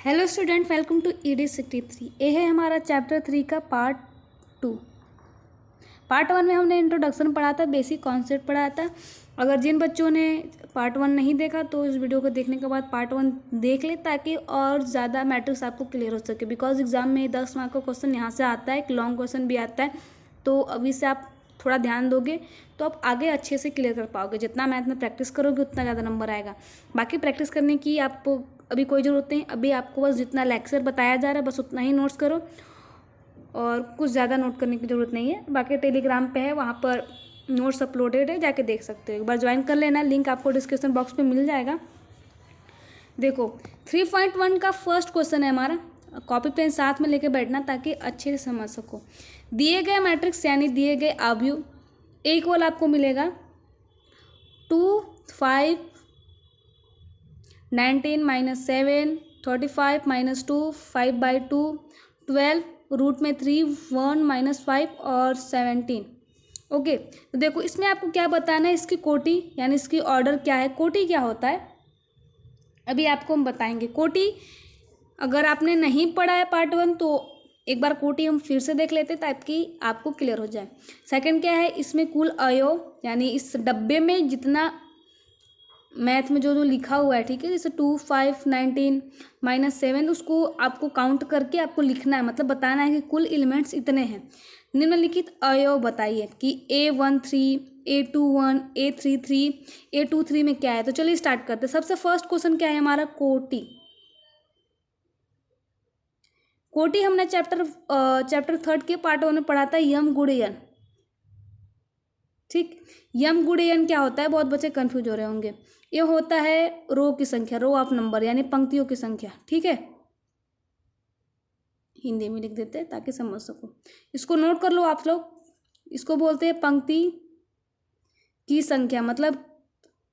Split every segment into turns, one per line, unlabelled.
Hello student, welcome to ED63। ये है हमारा चैप्टर 3 का पार्ट 2। पार्ट 1 में हमने इंट्रोडक्शन पढ़ा था, बेसिक कॉन्सेप्ट पढ़ाया था। अगर जिन बच्चों ने पार्ट 1 नहीं देखा तो इस वीडियो को देखने के बाद पार्ट 1 देख ले, ताकि और ज़्यादा मैट्रिक्स आपको क्लियर हो सके। बिकॉज एग्जाम में 10 मार्क का क्वेश्चन यहाँ से आता है, एक लॉन्ग क्वेश्चन भी आता है। तो अभी से आप थोड़ा ध्यान दोगे तो आप आगे अच्छे से क्लियर कर पाओगे। जितना मैथ में प्रैक्टिस करोगे उतना ज़्यादा नंबर आएगा। बाकी प्रैक्टिस करने की आपको अभी कोई ज़रूरत नहीं। अभी आपको बस जितना लेक्चर बताया जा रहा है बस उतना ही नोट्स करो, और कुछ ज़्यादा नोट करने की ज़रूरत नहीं है। बाकी टेलीग्राम पे है, वहाँ पर नोट्स अपलोडेड है, जाके देख सकते हो। एक बार ज्वाइन कर लेना, लिंक आपको डिस्क्रिप्शन बॉक्स पे मिल जाएगा। देखो 3.1 का फर्स्ट क्वेश्चन है हमारा। कॉपी पेन साथ में लेके बैठना ताकि अच्छे से समझ सको। दिए गए मैट्रिक्स यानी दिए गए अवयव इक्वल आपको मिलेगा 2, 5, 19 - 7, 35 - 2, 5/2, 12, रूट में 3, 1 - 5 और 17। ओके, तो देखो इसमें आपको क्या बताना है, इसकी कोटि यानी इसकी ऑर्डर क्या है। कोटि क्या होता है अभी आपको हम बताएंगे। कोटि अगर आपने नहीं पढ़ा है पार्ट 1 तो एक बार कोटि हम फिर से देख लेते ताकि आपको क्लियर हो जाए। सेकंड क्या है, इसमें कुल अवयव यानी इस डब्बे में जितना मैथ में जो लिखा हुआ है, ठीक है, जैसे 2, 5, 19 - 7, उसको आपको काउंट करके आपको लिखना है। मतलब बताना है कि कुल एलिमेंट्स इतने हैं। निम्नलिखित अवयव बताइए कि A13, A21, A33, A23 में क्या है। तो चलिए स्टार्ट करते हैं। सबसे फर्स्ट क्वेश्चन क्या है हमारा, कोटि। कोटि हमने चैप्टर 3 के पार्ट 1 में पढ़ा था, यम गुणे यन। ठीक, यम गुणे यन क्या होता है, बहुत बच्चे कंफ्यूज हो रहे होंगे। ये होता है रो की संख्या, रो ऑफ नंबर यानी पंक्तियों की संख्या। ठीक है, हिंदी में लिख देते हैं ताकि समझ सको। इसको नोट कर लो आप लोग। इसको बोलते हैं पंक्ति की संख्या। मतलब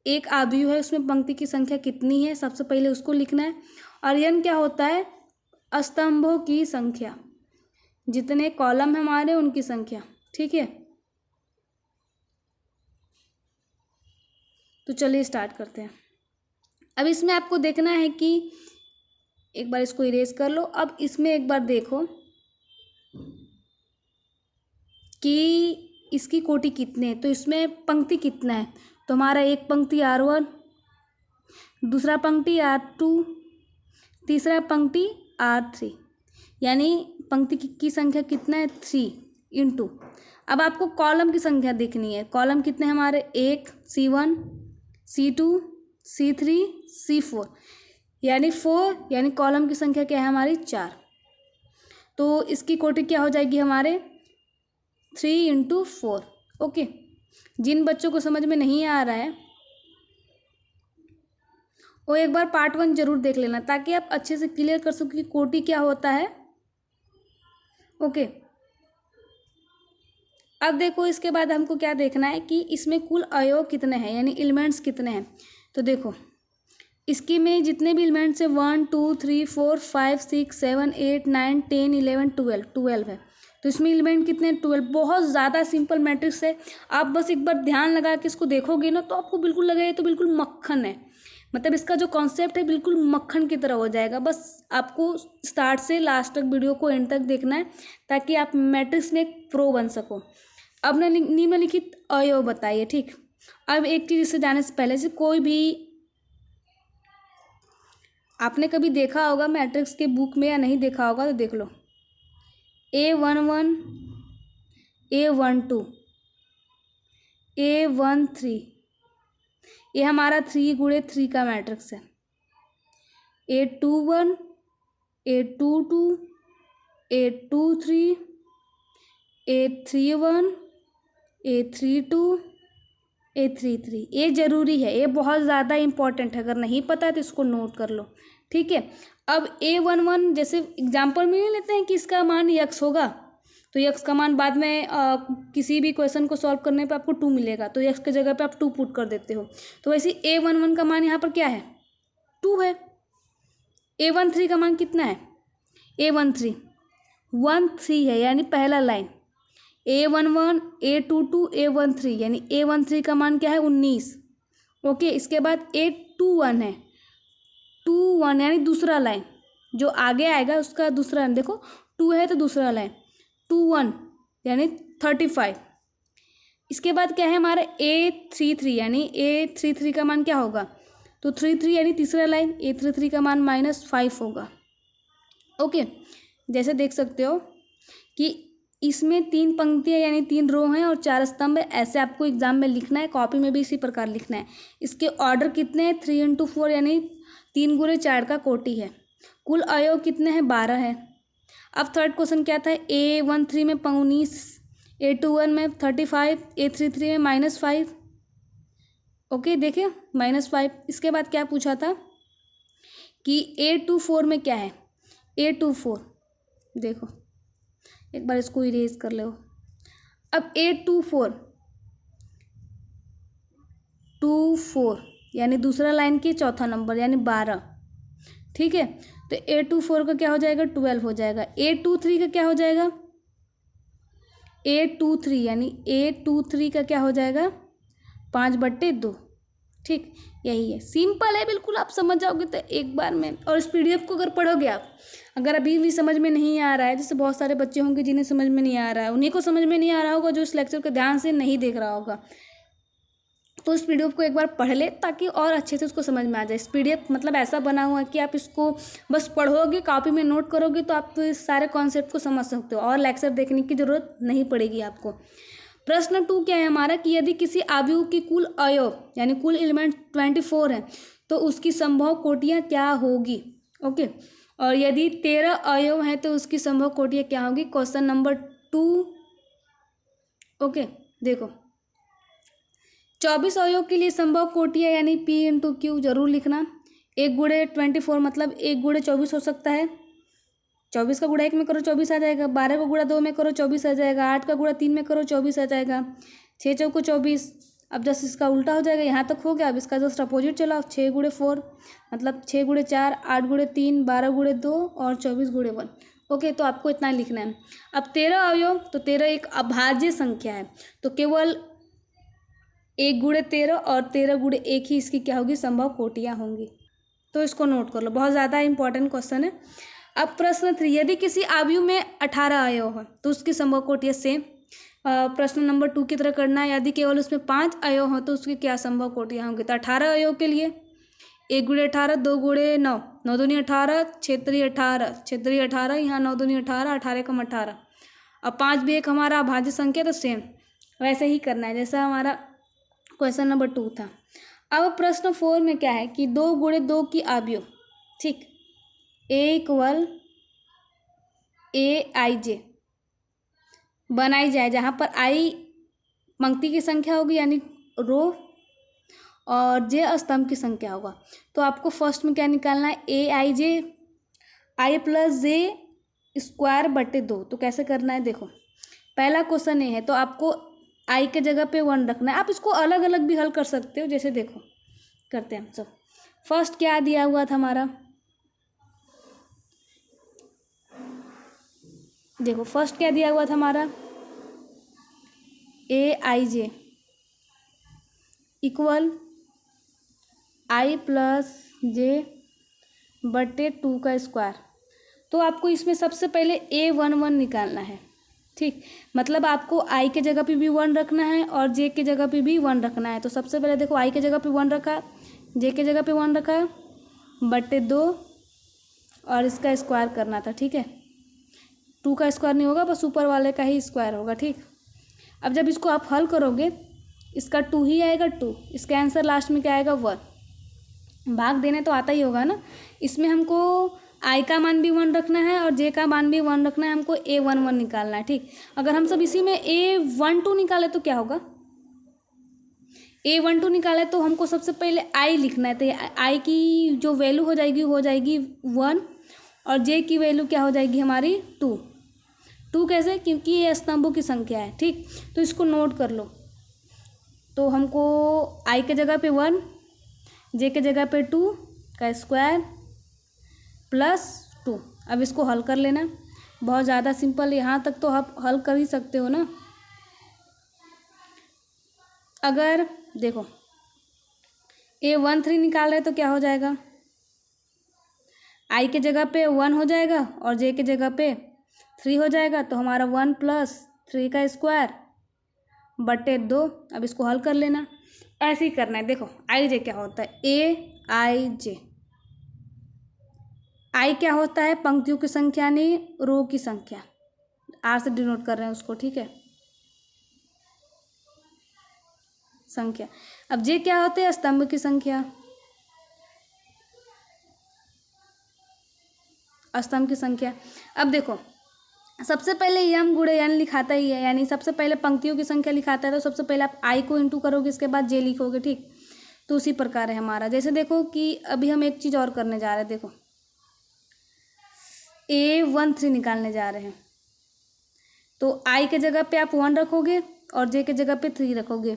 एक अवयव है, उसमें पंक्ति की संख्या कितनी है, सबसे पहले उसको लिखना है। और यन क्या होता है, स्तंभों की संख्या, जितने कॉलम है हमारे उनकी संख्या। ठीक है, तो चलिए स्टार्ट करते हैं। अब इसमें आपको देखना है कि एक बार इसको इरेज कर लो। अब इसमें एक बार देखो कि इसकी कोटि कितने हैं। तो इसमें पंक्ति कितना है, तो हमारा एक पंक्ति R1, दूसरा पंक्ति R2, तीसरा पंक्ति R3, यानी पंक्ति की संख्या कितना है, 3 इंटू। अब आपको कॉलम की संख्या देखनी है। कॉलम कितने हैं हमारे, 1, C1, C2, C3, C4, यानी 4, यानी कॉलम की संख्या क्या है हमारी, 4। तो इसकी कोटि क्या हो जाएगी हमारे, 3 × 4। ओके, जिन बच्चों को समझ में नहीं आ रहा है वो एक बार पार्ट 1 जरूर देख लेना ताकि आप अच्छे से क्लियर कर सको कि कोटि क्या होता है। ओके, अब देखो इसके बाद हमको क्या देखना है कि इसमें कुल अवयव कितने हैं यानी एलिमेंट्स कितने हैं। तो देखो इसकी में जितने भी एलिमेंट्स हैं 1, 2, 3, 4, 5, 6, 7, 8, 9, 10, 11, 12 है। तो इसमें एलिमेंट कितने हैं, 12। बहुत ज़्यादा सिंपल मैट्रिक्स है। आप बस एक बार ध्यान लगा के इसको देखोगे ना तो आपको बिल्कुल लगेगा तो बिल्कुल मक्खन है। मतलब इसका जो कॉन्सेप्ट है बिल्कुल मक्खन की तरह हो जाएगा। बस आपको स्टार्ट से लास्ट तक वीडियो को एंड तक देखना है ताकि आप मैट्रिक्स में एक प्रो बन सको। अब निम्नलिखित अवयव बताइए। ठीक, अब एक चीज़ इससे जाने से पहले से कोई भी आपने कभी देखा होगा मैट्रिक्स के बुक में या नहीं देखा होगा तो देख लो। A11, A12, A13, ये हमारा 3 × 3 का मैट्रिक्स है। A21, A22, A23, A31, A32, A33। ये ज़रूरी है, ये बहुत ज़्यादा इंपॉर्टेंट है। अगर नहीं पता है तो इसको नोट कर लो। ठीक है, अब A11 जैसे एग्जाम्पल में नहीं लेते हैं कि इसका मान x होगा, तो x का मान बाद में किसी भी क्वेश्चन को सॉल्व करने पे आपको 2 मिलेगा, तो x की जगह पे आप 2 पुट कर देते हो। तो वैसे A11 का मान यहाँ पर क्या है, 2 है। A13 का मान कितना है, A13 13 है, यानी पहला लाइन। A11, A22, A13, यानी A13 का मान क्या है, 19। ओके, इसके बाद A21 है, 21 यानी दूसरा लाइन। जो आगे आएगा उसका दूसरा लाइन देखो, 2 है तो दूसरा लाइन 2 1 यानी 35। इसके बाद क्या है हमारा A33 यानी A33 का मान क्या होगा, तो 33 यानी तीसरा लाइन A33 का मान -5 होगा। ओके, जैसे देख सकते हो कि इसमें 3 पंक्तियाँ यानी 3 रो हैं और 4 स्तंभ है। ऐसे आपको एग्जाम में लिखना है, कॉपी में भी इसी प्रकार लिखना है। इसके ऑर्डर कितने हैं, 3 × 4 यानी 3 × 4 का कोटि है। कुल अवयव कितने हैं, 12 है। अब थर्ड क्वेश्चन क्या था, A13 में 19, A21 में 35, A33 में -5। ओके देखिए -5। इसके बाद क्या पूछा था कि A24 में क्या है, A24 देखो एक बार इसको इरेज कर लो। अब A24 यानी दूसरा लाइन की चौथा नंबर यानी 12, ठीक है। तो A24 का क्या हो जाएगा, 12 हो जाएगा। A23 का क्या हो जाएगा, A23 यानी A23 का क्या हो जाएगा, 5/2। ठीक, यही है, सिंपल है बिल्कुल, आप समझ जाओगे तो एक बार में। और इस PDF को अगर पढ़ोगे आप, अगर अभी भी समझ में नहीं आ रहा है, जैसे बहुत सारे बच्चे होंगे जिन्हें समझ में नहीं आ रहा है, उन्हीं को समझ में नहीं आ रहा होगा जो इस लेक्चर को ध्यान से नहीं देख रहा होगा। तो इस PDF को एक बार पढ़ ले ताकि और अच्छे से उसको समझ में आ जाए। इस PDF मतलब ऐसा बना हुआ है कि आप इसको बस पढ़ोगे, कॉपी में नोट करोगे तो आप तो इस सारे कॉन्सेप्ट को समझ सकते हो और लेक्चर देखने की ज़रूरत नहीं पड़ेगी आपको। प्रश्न 2 क्या है हमारा कि यदि किसी आव्यूह की कुल अवयव यानी कुल एलिमेंट 24 है तो उसकी संभव कोटियाँ क्या होगी। ओके, और यदि 13 अवयव हैं तो उसकी संभव कोटियाँ क्या होगी। Question number 2। ओके देखो, 24 अवयव के लिए संभव कोटियाँ यानी P × Q जरूर लिखना। 1 × 24 मतलब 1 × 24 हो सकता है। 24 का गुणा 1 में करो 24 आ जाएगा। 12 का गुणा 2 में करो 24 आ जाएगा। 8 का गुणा 3 में करो 24 आ जाएगा। 6 चौको 24। अब जस्ट इसका उल्टा हो जाएगा, यहाँ तक हो गया। अब इसका जस्ट अपोजिट चलाओ, 6 × 4 मतलब 6 × 4, 8 × 3, 12 × 2 और 24 × 1। ओके, तो आपको इतना लिखना है। अब 13 अवयव, तो 13 एक अभाज्य संख्या है, तो केवल 1 × 13 और 13 × 1 ही इसकी क्या होगी, संभव कोटियाँ होंगी। तो इसको नोट कर लो, बहुत ज़्यादा इंपॉर्टेंट क्वेश्चन है। अब प्रश्न 3, यदि किसी आव्यूह में 18 अवयव है तो उसकी संभव कोटियाँ सेम प्रश्न नंबर 2 की तरह करना है। यदि केवल उसमें 5 अवयव हो तो उसकी क्या संभव कोटियाँ होंगी। तो 18 अवयव के लिए 1 × 18, 2 × 9, 9 दूनी 18, क्षेत्रीय 18, क्षेत्रीय 18, यहाँ 9 दूनी 18, 18 कम 18। अब 5 भी एक हमारा अभाज्य संख्या, तो सेम वैसे ही करना है जैसा हमारा क्वेश्चन नंबर 2 था। अब प्रश्न 4 में क्या है कि 2 × 2 की आव्यूह, ठीक, A = Aij बनाई जाए, जहाँ पर I पंक्ति की संख्या होगी यानी रो और J स्तंभ की संख्या होगा। तो आपको फर्स्ट में क्या निकालना है, Aij I + J² 2। तो कैसे करना है, देखो पहला क्वेश्चन ये है तो आपको I के जगह पे 1 रखना है। आप इसको अलग अलग भी हल कर सकते हो, जैसे देखो करते हैं हम सब। फर्स्ट क्या दिया हुआ था हमारा, देखो फर्स्ट क्या दिया हुआ था हमारा, Aij = I + J/2 का स्क्वायर। तो आपको इसमें सबसे पहले A11 निकालना है, ठीक, मतलब आपको I के जगह पे भी 1 रखना है और J के जगह पे भी 1 रखना है। तो सबसे पहले देखो I के जगह पे 1 रखा, J के जगह पे 1 रखा, /2 और इसका स्क्वायर करना था, ठीक है। 2 का स्क्वायर नहीं होगा, बस ऊपर वाले का ही स्क्वायर होगा, ठीक। अब जब इसको आप हल करोगे, इसका 2 ही आएगा 2, इसका आंसर लास्ट में क्या आएगा 1। भाग देने तो आता ही होगा ना। इसमें हमको I का मान भी 1 रखना है और J का मान भी 1 रखना है, हमको A11 निकालना है, ठीक। अगर हम सब इसी में A12 निकाले तो क्या होगा, A12 निकाले तो हमको सबसे पहले I लिखना है। तो I की जो वैल्यू हो जाएगी 1 और J की वैल्यू क्या हो जाएगी हमारी 2। 2 कैसे, क्योंकि ये स्तंभों की संख्या है, ठीक। तो इसको नोट कर लो। तो हमको I के जगह पे 1, J के जगह पे 2 का स्क्वायर +2। अब इसको हल कर लेना, बहुत ज़्यादा सिंपल, यहाँ तक तो आप हल कर ही सकते हो ना। अगर देखो A13 निकाल रहे तो क्या हो जाएगा, आई के जगह पे 1 हो जाएगा और जे के जगह पे 3 हो जाएगा, तो हमारा 1 + 3 का स्क्वायर बटे 2। अब इसको हल कर लेना, ऐसे ही करना है। देखो आई जे क्या होता है, ए आई जे। आई क्या होता है, पंक्तियों की संख्या नहीं रो की संख्या, आर से डिनोट कर रहे हैं उसको, ठीक है, संख्या। अब जे क्या होते हैं, स्तंभ की संख्या, स्तंभ की संख्या। अब देखो सबसे पहले यम गुणे एन लिखाता ही है, यानी सबसे पहले पंक्तियों की संख्या लिखाता है, तो सबसे पहले आप आई को इंटू करोगे, इसके बाद जे लिखोगे, ठीक। तो उसी प्रकार है हमारा। जैसे देखो कि अभी हम एक चीज़ और करने जा रहे हैं, देखो A13 निकालने जा रहे हैं, तो आई के जगह पे आप 1 रखोगे और जे के जगह पे 3 रखोगे,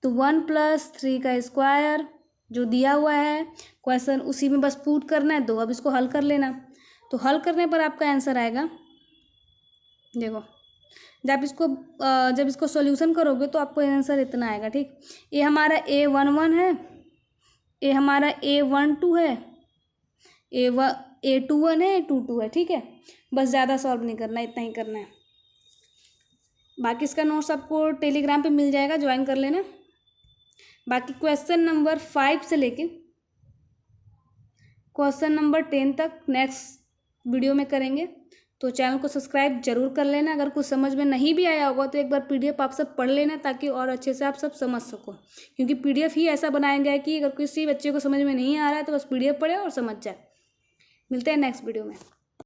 तो 1 + 3 का स्क्वायर जो दिया हुआ है क्वेश्चन, उसी में बस पुट करना है 2। अब इसको हल कर लेना, तो हल करने पर आपका आंसर आएगा, देखो जब इसको सॉल्यूशन करोगे तो आपको आंसर इतना आएगा, ठीक। ये हमारा A11 है, ये हमारा A12 है, A21 है, A22 है, ठीक है। बस ज़्यादा सॉल्व नहीं करना, इतना ही करना है। बाकी इसका नोट्स आपको टेलीग्राम पे मिल जाएगा, ज्वाइन कर लेना। बाकी क्वेश्चन नंबर 5 से लेके क्वेश्चन नंबर 10 तक नेक्स्ट वीडियो में करेंगे, तो चैनल को सब्सक्राइब जरूर कर लेना। अगर कुछ समझ में नहीं भी आया होगा तो एक बार PDF आप सब पढ़ लेना, ताकि और अच्छे से आप सब समझ सको, क्योंकि PDF ही ऐसा बनाया गया है कि अगर किसी बच्चे को समझ में नहीं आ रहा है तो बस PDF पढ़े और समझ जाए। मिलते हैं नेक्स्ट वीडियो में।